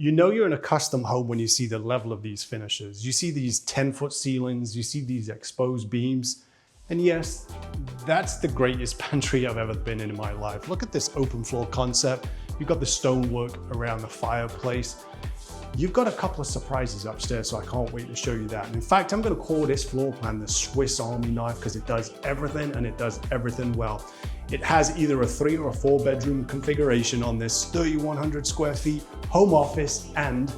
You know you're in a custom home when you see the level of these finishes. You see these 10-foot ceilings, you see these exposed beams. And yes, that's the greatest pantry I've ever been in my life. Look at this open floor concept. You've got the stonework around the fireplace. You've got a couple of surprises upstairs, so I can't wait to show you that. And in fact, I'm gonna call this floor plan the Swiss Army knife because it does everything and it does everything well. It has either a 3 or a 4 bedroom configuration on this 3,100 square feet home office and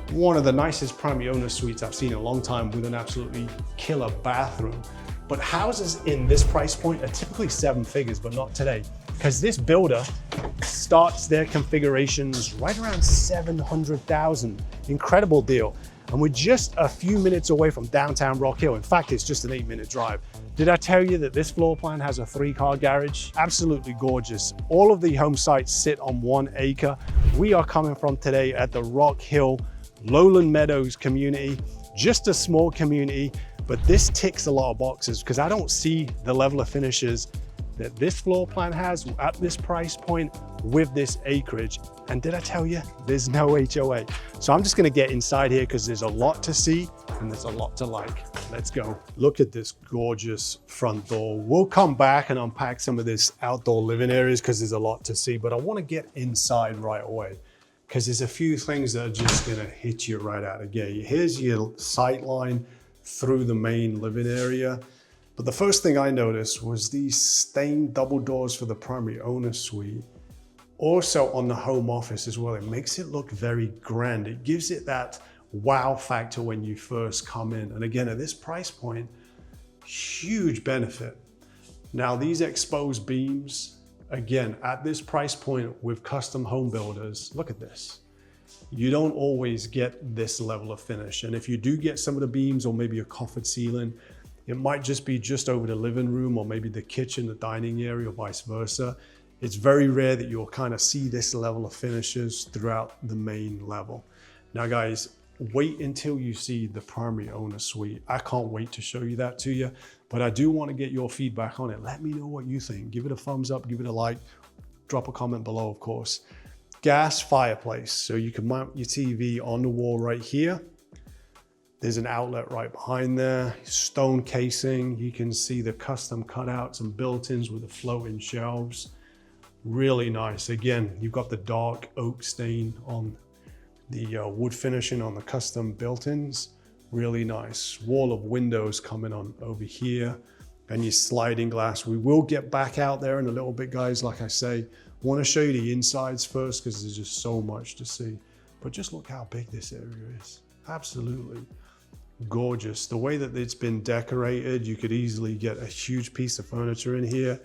one of the nicest primary owner suites I've seen in a long time with an absolutely killer bathroom. But houses in this price point are typically 7 figures, but not today, because this builder starts their configurations right around 700,000. Incredible deal. And we're just a few minutes away from downtown Rock Hill. In fact, it's just an 8-minute drive. Did I tell you that this floor plan has a 3-car garage? Absolutely gorgeous. All of the home sites sit on 1 acre. We are coming from today at the Rock Hill Lowland Meadows community, just a small community, but this ticks a lot of boxes because I don't see the level of finishes that this floor plan has at this price point with this acreage. And did I tell you, there's no HOA. So I'm just gonna get inside here because there's a lot to see and there's a lot to like. Let's go. Look at this gorgeous front door. We'll come back and unpack some of this outdoor living areas because there's a lot to see, but I wanna get inside right away because there's a few things that are just gonna hit you right out of the gate. Here's your sight line through the main living area. But the first thing I noticed was these stained double doors for the primary owner suite. Also on the home office as well. It makes it look very grand. It gives it that wow factor when you first come in. And again, at this price point, huge benefit. Now these exposed beams, again, at this price point with custom home builders, look at this. You don't always get this level of finish. And if you do get some of the beams or maybe a coffered ceiling, it might just be just over the living room or maybe the kitchen, the dining area, or vice versa. It's very rare that you'll kind of see this level of finishes throughout the main level. Now guys, wait until you see the primary owner suite. I can't wait to show you that to you, but I do want to get your feedback on it. Let me know what you think. Give it a thumbs up, give it a like, drop a comment below, of course. Gas fireplace, so you can mount your TV on the wall right here. There's an outlet right behind there, stone casing. You can see the custom cutouts and built-ins with the floating shelves. Really nice. Again, you've got the dark oak stain on the wood finishing on the custom built-ins. Really nice. Wall of windows coming on over here and your sliding glass. We will get back out there in a little bit, guys. Like I say, want to show you the insides first because there's just so much to see. But just look how big this area is. Absolutely gorgeous. The way that it's been decorated, you could easily get a huge piece of furniture in here.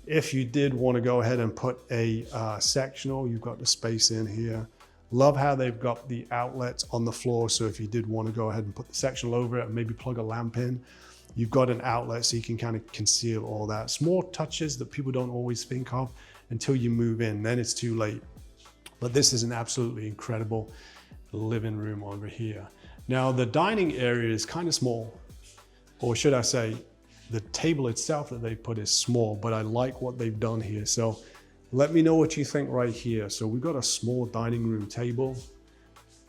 If you did want to go ahead and put a sectional, you've got the space in here. Love how they've got the outlets on the floor. So if you did want to go ahead and put the sectional over it and maybe plug a lamp in, you've got an outlet so you can kind of conceal all that. Small touches that people don't always think of until you move in, then it's too late. But this is an absolutely incredible living room over here. Now the dining area is kind of small, or should I say, the table itself that they put is small, but I like what they've done here. So let me know what you think right here. So we've got a small dining room table,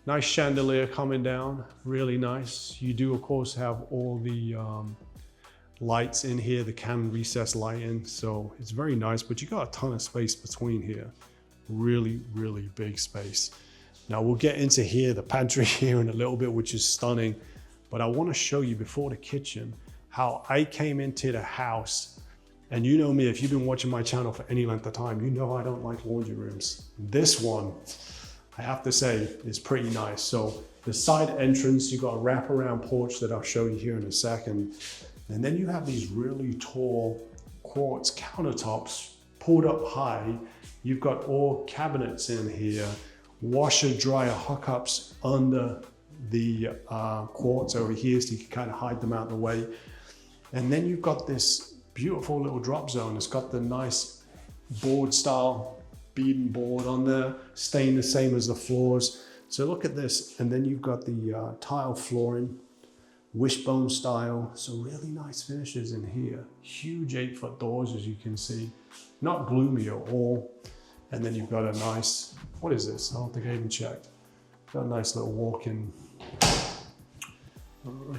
nice chandelier coming down, really nice. You do of course have all the lights in here, the can recessed lighting. So it's very nice, but you got a ton of space between here. Really, really big space. Now we'll get into here, the pantry here in a little bit, which is stunning. But I want to show you before the kitchen, how I came into the house. And you know me, if you've been watching my channel for any length of time, you know I don't like laundry rooms. This one, I have to say, is pretty nice. So the side entrance, you've got a wraparound porch that I'll show you here in a second. And then you have these really tall quartz countertops pulled up high. You've got all cabinets in here, washer dryer hookups under the quartz over here so you can kind of hide them out of the way. And then you've got this beautiful little drop zone. It's got the nice board style beading board on there, staying the same as the floors. So look at this. And then you've got the tile flooring, wishbone style. So really nice finishes in here. Huge 8-foot doors, as you can see. Not gloomy at all. And then you've got a nice, what is this? I don't think I even checked. Got a nice little walk-in.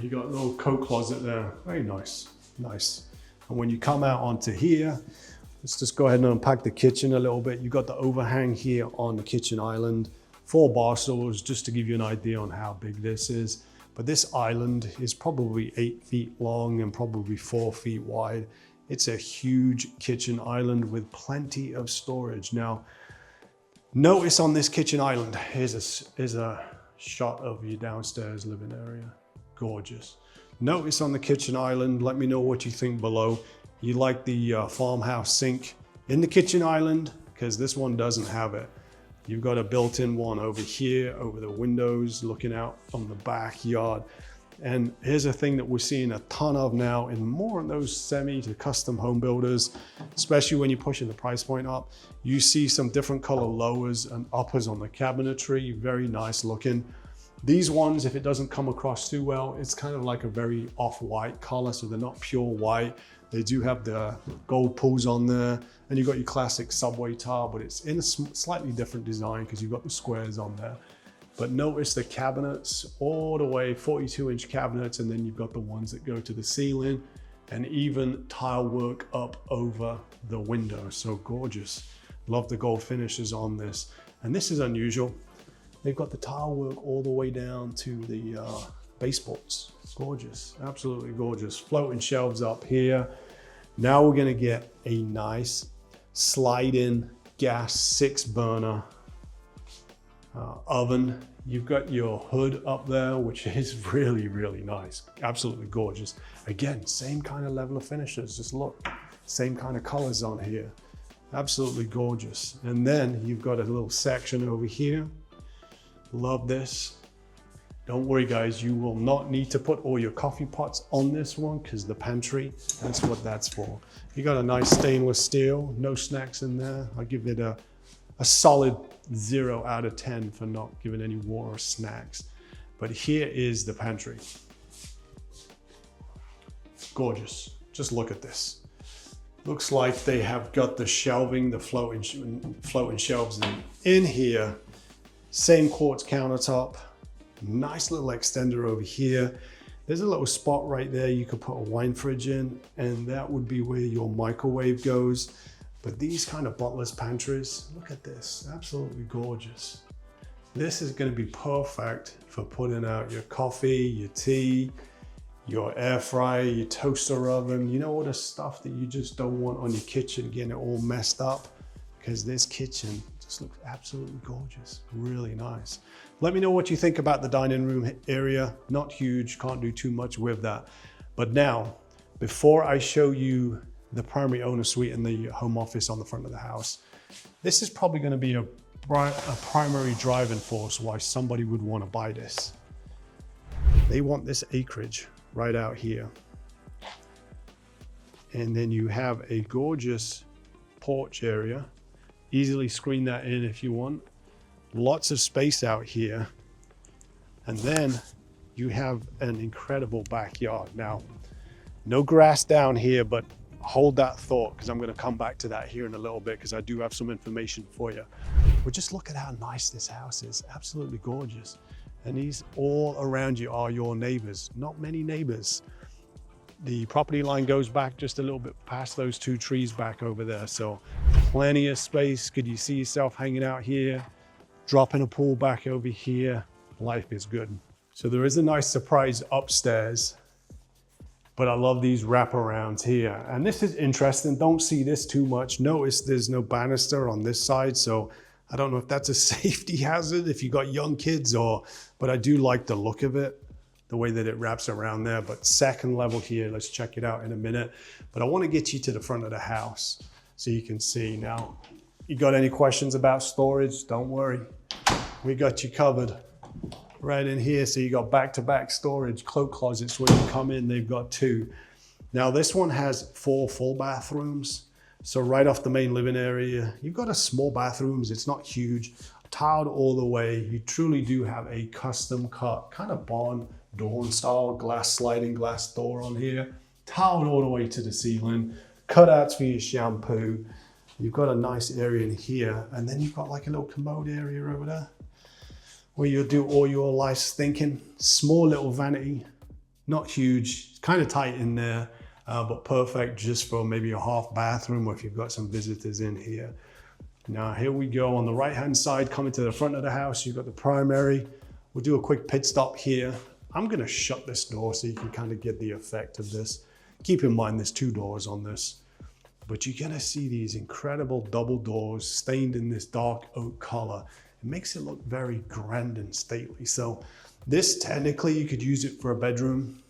You got a little coat closet there. Very nice, nice. And when you come out onto here, let's just go ahead and unpack the kitchen a little bit. You got the overhang here on the kitchen island. 4 bar stools, just to give you an idea on how big this is. But this island is probably 8 feet long and probably 4 feet wide. It's a huge kitchen island with plenty of storage. Now, notice on this kitchen island, here's a shot of your downstairs living area. Gorgeous. Notice on the kitchen island, let me know what you think below. You like the farmhouse sink in the kitchen island? Because this one doesn't have it. You've got a built-in one over here, over the windows, looking out on the backyard. And here's a thing that we're seeing a ton of now in more of those semi to custom home builders, especially when you're pushing the price point up. You see some different color lowers and uppers on the cabinetry, very nice looking. These ones, if it doesn't come across too well, it's kind of like a very off-white color, so they're not pure white. They do have the gold pulls on there, and you've got your classic subway tile, but it's in a slightly different design because you've got the squares on there. But notice the cabinets all the way, 42-inch cabinets, and then you've got the ones that go to the ceiling, and even tile work up over the window. So gorgeous. Love the gold finishes on this. And this is unusual. They've got the tile work all the way down to the baseboards. Gorgeous, absolutely gorgeous. Floating shelves up here. Now we're gonna get a nice slide-in gas 6-burner oven. You've got your hood up there, which is really, really nice. Absolutely gorgeous. Again, same kind of level of finishes. Just look, same kind of colors on here. Absolutely gorgeous. And then you've got a little section over here. Love this. Don't worry guys, you will not need to put all your coffee pots on this one because the pantry, that's what that's for. You got a nice stainless steel, no snacks in there. I give it a solid 0 out of 10 for not giving any water or snacks. But here is the pantry. Gorgeous, just look at this. Looks like they have got the shelving, the floating shelves in here. Same quartz countertop, nice little extender over here. There's a little spot right there you could put a wine fridge in, and that would be where your microwave goes. But these kind of butler's pantries, look at this, absolutely gorgeous. This is gonna be perfect for putting out your coffee, your tea, your air fryer, your toaster oven, you know, all the stuff that you just don't want on your kitchen getting it all messed up, because this kitchen looks absolutely gorgeous, really nice. Let me know what you think about the dining room area. Not huge, can't do too much with that. But now, before I show you the primary owner suite and the home office on the front of the house, this is probably going to be a primary driving force why somebody would want to buy this. They want this acreage right out here. And then you have a gorgeous porch area. Easily screen that in if you want. Lots of space out here. And then you have an incredible backyard. Now, no grass down here, but hold that thought because I'm going to come back to that here in a little bit because I do have some information for you. But just look at how nice this house is. Absolutely gorgeous. And these all around you are your neighbors. Not many neighbors. The property line goes back just a little bit past those 2 trees back over there. So plenty of space. Could you see yourself hanging out here, dropping a pool back over here? Life is good. So there is a nice surprise upstairs, but I love these wraparounds here. And this is interesting. Don't see this too much. Notice there's no banister on this side. So I don't know if that's a safety hazard if you got young kids but I do like the look of it, the way that it wraps around there. But second level here, let's check it out in a minute. But I want to get you to the front of the house so you can see. Now, you got any questions about storage? Don't worry, we got you covered right in here. So you got back-to-back storage, cloak closets. When you come in, they've got 2. Now this one has 4 full bathrooms. So right off the main living area, you've got a small bathrooms. It's not huge, tiled all the way. You truly do have a custom cut, kind of barn door style sliding glass door on here, tiled all the way to the ceiling, cutouts for your shampoo. You've got a nice area in here, and then you've got like a little commode area over there. where you'll do all your life's thinking. Small little vanity, not huge, kind of tight in there, but perfect just for maybe a half bathroom or if you've got some visitors in here. Now here we go on the right hand side, coming to the front of the house, you've got the primary. We'll do a quick pit stop here. I'm gonna shut this door so you can kind of get the effect of this. Keep in mind there's 2 doors on this. But you're gonna see these incredible double doors stained in this dark oak color. It makes it look very grand and stately. So this technically you could use it for a bedroom,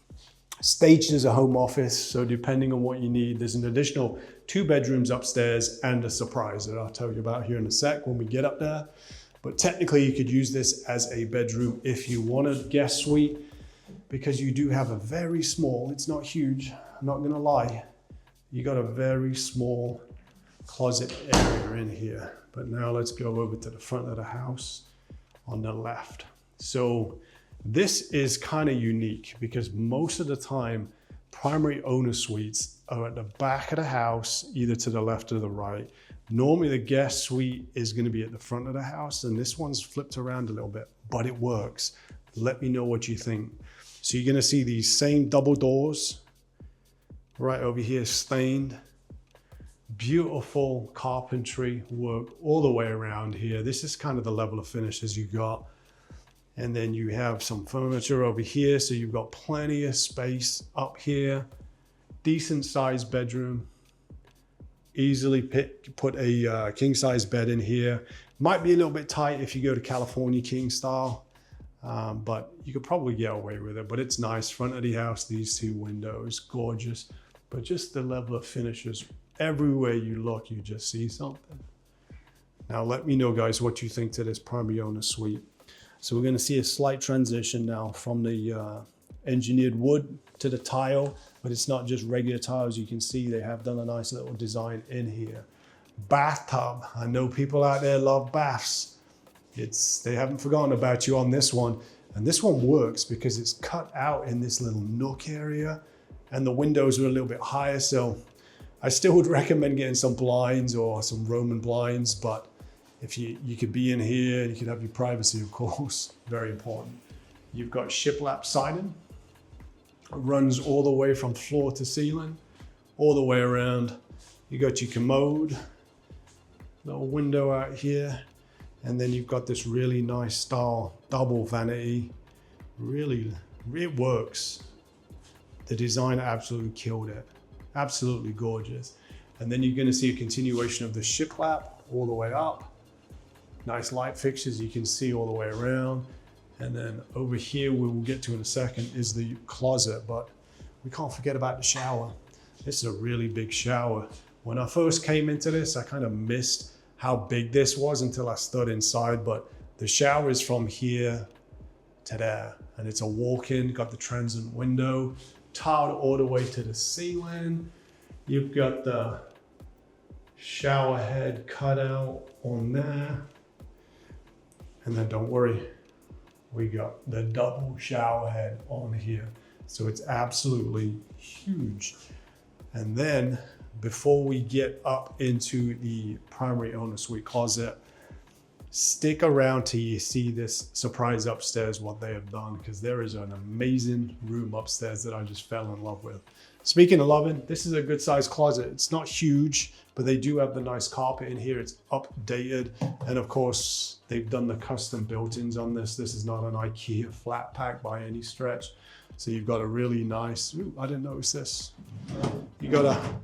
staged as a home office. So depending on what you need, there's an additional 2 bedrooms upstairs and a surprise that I'll tell you about here in a sec when we get up there. But technically you could use this as a bedroom if you want a guest suite, because you do have a very small, it's not huge, I'm not gonna lie. You got a very small closet area in here. But now let's go over to the front of the house on the left. So this is kind of unique because most of the time, primary owner suites are at the back of the house, either to the left or the right. Normally the guest suite is going to be at the front of the house, and this one's flipped around a little bit, but it works. Let me know what you think. So you're going to see these same double doors right over here, stained. Beautiful carpentry work all the way around here. This is kind of the level of finishes you got. And then you have some furniture over here. So you've got plenty of space up here. Decent sized bedroom. Easily put a king size bed in here. Might be a little bit tight if you go to California king style. But you could probably get away with it. But it's nice. Front of the house, these 2 windows, gorgeous. But just the level of finishes. Everywhere you look, you just see something. Now let me know, guys, what you think to this primary owner suite. So we're going to see a slight transition now from the engineered wood to the tile, but it's not just regular tiles. You can see they have done a nice little design in here. Bathtub. I know people out there love baths. They haven't forgotten about you on this one. And this one works because it's cut out in this little nook area, and the windows are a little bit higher. So I still would recommend getting some blinds or some Roman blinds, but if you could be in here and you could have your privacy, of course, very important. You've got shiplap siding. It runs all the way from floor to ceiling, all the way around. You got your commode, little window out here, and then you've got this really nice style double vanity. Really, it works. The designer absolutely killed it. Absolutely gorgeous. And then you're going to see a continuation of the shiplap all the way up. Nice light fixtures you can see all the way around. And then over here, we will get to in a second, is the closet, but we can't forget about the shower. This is a really big shower. When I first came into this, I kind of missed how big this was until I stood inside, but the shower is from here to there. And it's a walk-in, got the transient window, tiled all the way to the ceiling. You've got the shower head cut out on there. And then don't worry, we got the double shower head on here. So it's absolutely huge. And then before we get up into the primary owner suite closet, stick around till you see this surprise upstairs, what they have done, because there is an amazing room upstairs that I just fell in love with. Speaking of loving, this is a good sized closet. It's not huge, but they do have the nice carpet in here. It's updated. And of course, they've done the custom built-ins on this. This is not an IKEA flat pack by any stretch. So you've got a really nice, ooh, I didn't notice this. You got a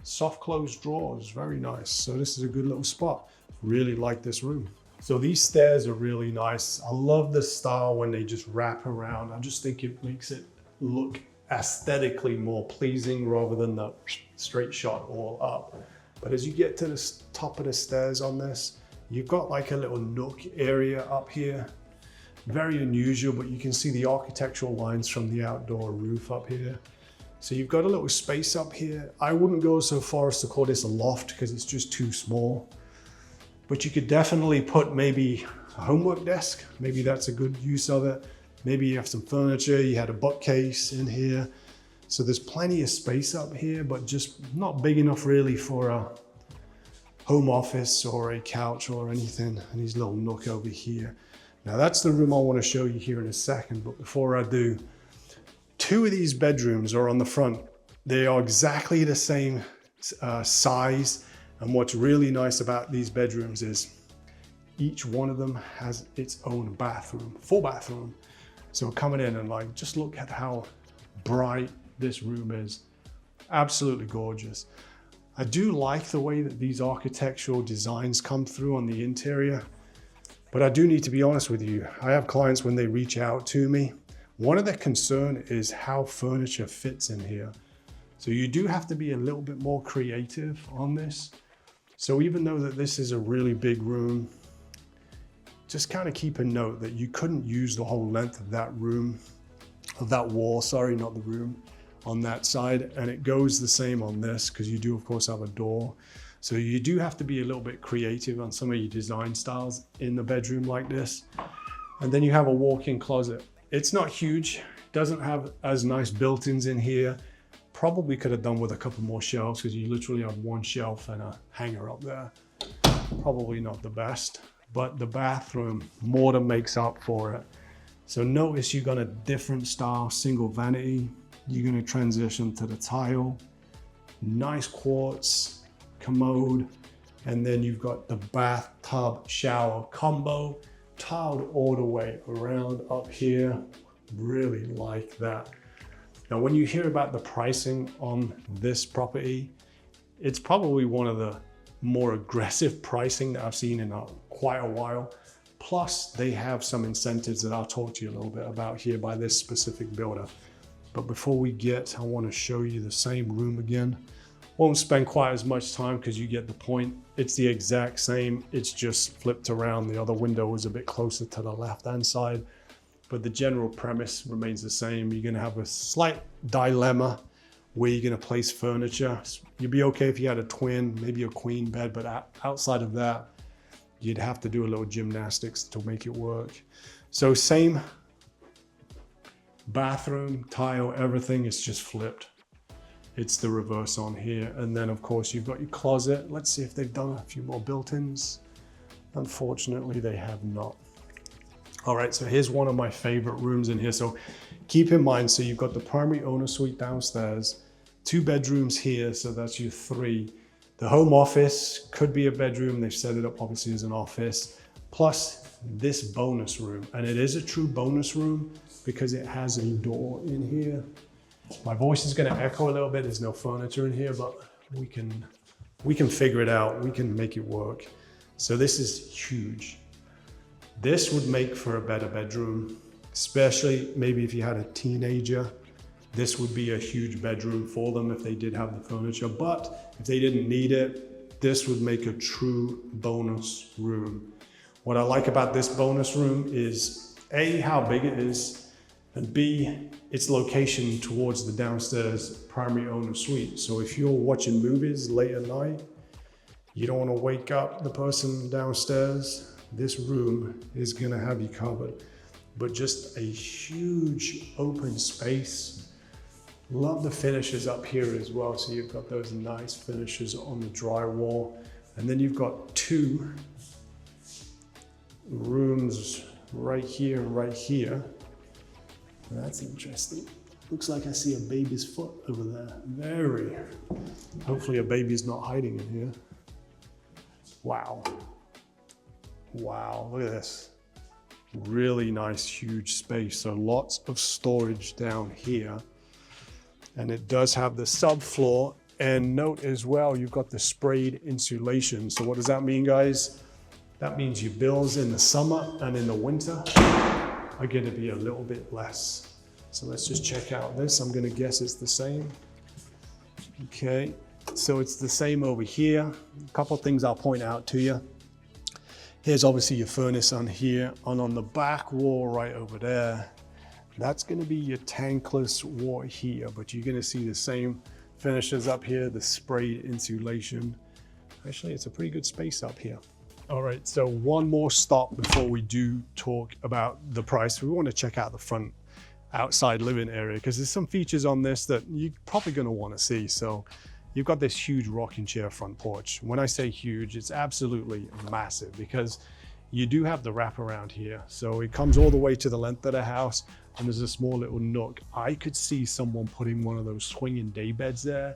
soft close drawers, very nice. So this is a good little spot. Really like this room. So these stairs are really nice. I love the style when they just wrap around. I just think it makes it look aesthetically more pleasing rather than the straight shot all up. But as you get to the top of the stairs on this, you've got like a little nook area up here. Very unusual, but you can see the architectural lines from the outdoor roof up here. So you've got a little space up here. I wouldn't go so far as to call this a loft because it's just too small. But you could definitely put maybe a homework desk. Maybe that's a good use of it. Maybe you have some furniture, you had a bookcase in here. So there's plenty of space up here, but just not big enough really for a home office or a couch or anything. And these little nook over here. Now that's the room I want to show you here in a second, but before I do, 2 of these bedrooms are on the front. They are exactly the same size, and what's really nice about these bedrooms is each one of them has its own bathroom, full bathroom. So coming in and like, just look at how bright this room is. Absolutely gorgeous. I do like the way that these architectural designs come through on the interior, but I do need to be honest with you. I have clients when they reach out to me, one of their concern is how furniture fits in here. So you do have to be a little bit more creative on this. So even though that this is a really big room, just kind of keep a note that you couldn't use the whole length of that room, of that wall, sorry, not the room, on that side. And it goes the same on this, because you do of course have a door. So you do have to be a little bit creative on some of your design styles in the bedroom like this. And then you have a walk-in closet. It's not huge, doesn't have as nice built-ins in here. Probably could have done with a couple more shelves, because you literally have 1 shelf and a hanger up there. Probably not the best, but the bathroom more than makes up for it. So notice you got a different style single vanity. You're going to transition to the tile, nice quartz commode, and then you've got the bathtub shower combo, tiled all the way around up here. Really like that. Now, when you hear about the pricing on this property, it's probably one of the more aggressive pricing that I've seen in quite a while. Plus, they have some incentives that I'll talk to you a little bit about here by this specific builder. But before we get, I want to show you the same room again. Won't spend quite as much time because you get the point. It's the exact same, it's just flipped around. The other window is a bit closer to the left-hand side, but the general premise remains the same. You're going to have a slight dilemma where you're going to place furniture. You'd be okay if you had a twin, maybe a queen bed, but outside of that, you'd have to do a little gymnastics to make it work. So same bathroom, tile, everything is just flipped. It's the reverse on here. And then of course you've got your closet. Let's see if they've done a few more built-ins. Unfortunately, they have not. All right, so here's one of my favorite rooms in here. So keep in mind, so you've got the primary owner suite downstairs, 2 bedrooms here, so that's your 3. The home office could be a bedroom. They've set it up obviously as an office, plus this bonus room. And it is a true bonus room because it has a door in here. My voice is gonna echo a little bit. There's no furniture in here, but we can figure it out. We can make it work. So this is huge. This would make for a better bedroom, especially maybe if you had a teenager. This would be a huge bedroom for them if they did have the furniture, but if they didn't need it, this would make a true bonus room. What I like about this bonus room is A, how big it is, and B, its location towards the downstairs primary owner suite. So if you're watching movies late at night, you don't want to wake up the person downstairs, this room is going to have you covered. But just a huge open space. Love the finishes up here as well. So you've got those nice finishes on the drywall. And then you've got 2 rooms right here and right here. That's interesting. Looks like I see a baby's foot over there. Hopefully a baby's not hiding in here. Wow. Wow, look at this. Really nice, huge space. So lots of storage down here. And it does have the subfloor. And note as well, you've got the sprayed insulation. So what does that mean, guys? That means your bills in the summer and in the winter are going to be a little bit less. So let's just check out this. I'm going to guess it's the same. Okay, so it's the same over here. A couple of things I'll point out to you. Here's obviously your furnace on here, and on the back wall right over there, that's going to be your tankless wall here, but you're going to see the same finishes up here, the sprayed insulation. Actually, it's a pretty good space up here. All right, so one more stop before we do talk about the price. We want to check out the front outside living area because there's some features on this that you're probably going to want to see. So you've got this huge rocking chair front porch. When I say huge, it's absolutely massive because you do have the wraparound here. So it comes all the way to the length of the house, and there's a small little nook. I could see someone putting one of those swinging day beds there,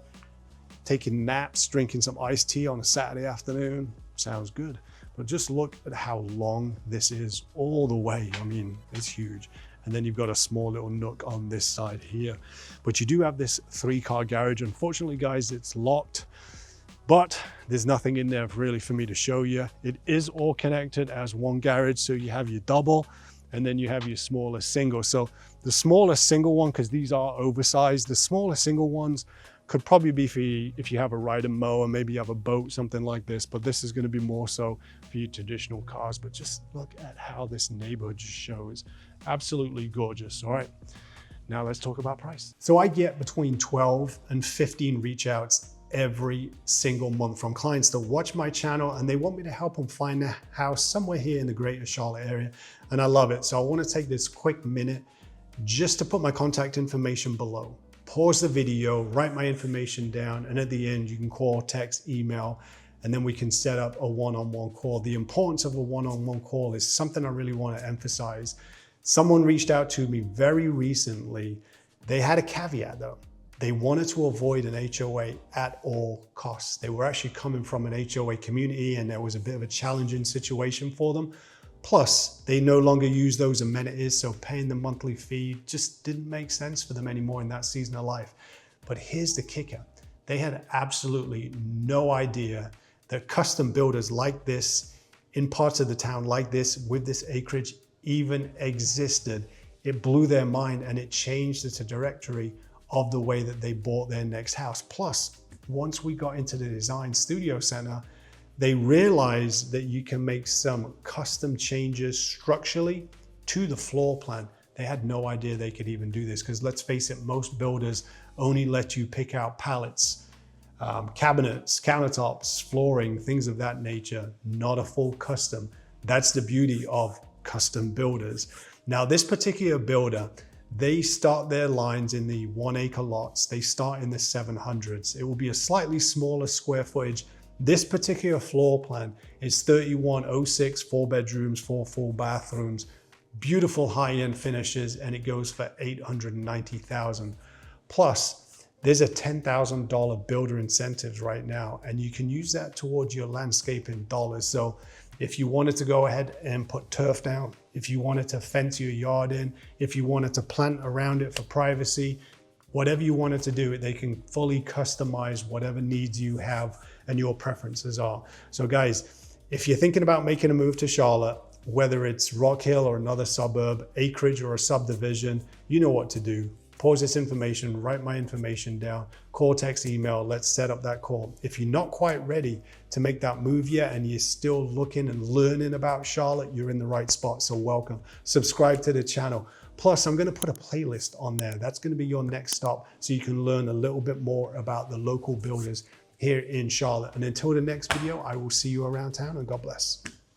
taking naps, drinking some iced tea on a Saturday afternoon. Sounds good. But just look at how long this is all the way. I mean, it's huge. And then you've got a small little nook on this side here. But you do have this 3-car garage. Unfortunately, guys, it's locked, but there's nothing in there really for me to show you. It is all connected as one garage. So you have your double, and then you have your smaller single. So the smaller single one, because these are oversized, the smaller single ones could probably be for you if you have a ride and mower, maybe you have a boat, something like this, but this is going to be more so for your traditional cars. But just look at how this neighborhood just shows. Absolutely gorgeous. All right, now let's talk about price. So I get between 12 and 15 reach outs every single month from clients that watch my channel, and they want me to help them find a house somewhere here in the greater Charlotte area. And I love it. So I want to take this quick minute just to put my contact information below. Pause the video, write my information down, and at the end you can call, text, email, and then we can set up a one-on-one call. The importance of a one-on-one call is something I really want to emphasize. Someone reached out to me very recently. They had a caveat though. They wanted to avoid an HOA at all costs. They were actually coming from an HOA community, and there was a bit of a challenging situation for them. Plus, they no longer use those amenities, so paying the monthly fee just didn't make sense for them anymore in that season of life. But here's the kicker. They had absolutely no idea that custom builders like this, in parts of the town like this, with this acreage, even existed. It blew their mind, and it changed the trajectory of the way that they bought their next house. Plus, once we got into the design studio center, they realized that you can make some custom changes structurally to the floor plan. They had no idea they could even do this, because let's face it, most builders only let you pick out pallets, cabinets, countertops, flooring, things of that nature, not a full custom. That's the beauty of custom builders. Now, this particular builder, they start their lines in the 1 acre lots. They start in the 700s. It will be a slightly smaller square footage. This particular floor plan is 3106, 4 bedrooms, 4 full bathrooms, beautiful high-end finishes, and it goes for $890,000. Plus, there's a $10,000 builder incentives right now, and you can use that towards your landscaping dollars. So if you wanted to go ahead and put turf down, if you wanted to fence your yard in, if you wanted to plant around it for privacy, whatever you wanted to do, they can fully customize whatever needs you have and your preferences are. So guys, if you're thinking about making a move to Charlotte, whether it's Rock Hill or another suburb, acreage or a subdivision, you know what to do. Pause this information, write my information down, call, text, email, let's set up that call. If you're not quite ready to make that move yet and you're still looking and learning about Charlotte, you're in the right spot, so welcome. Subscribe to the channel. Plus, I'm gonna put a playlist on there. That's gonna be your next stop, so you can learn a little bit more about the local builders here in Charlotte. And until the next video, I will see you around town, and God bless.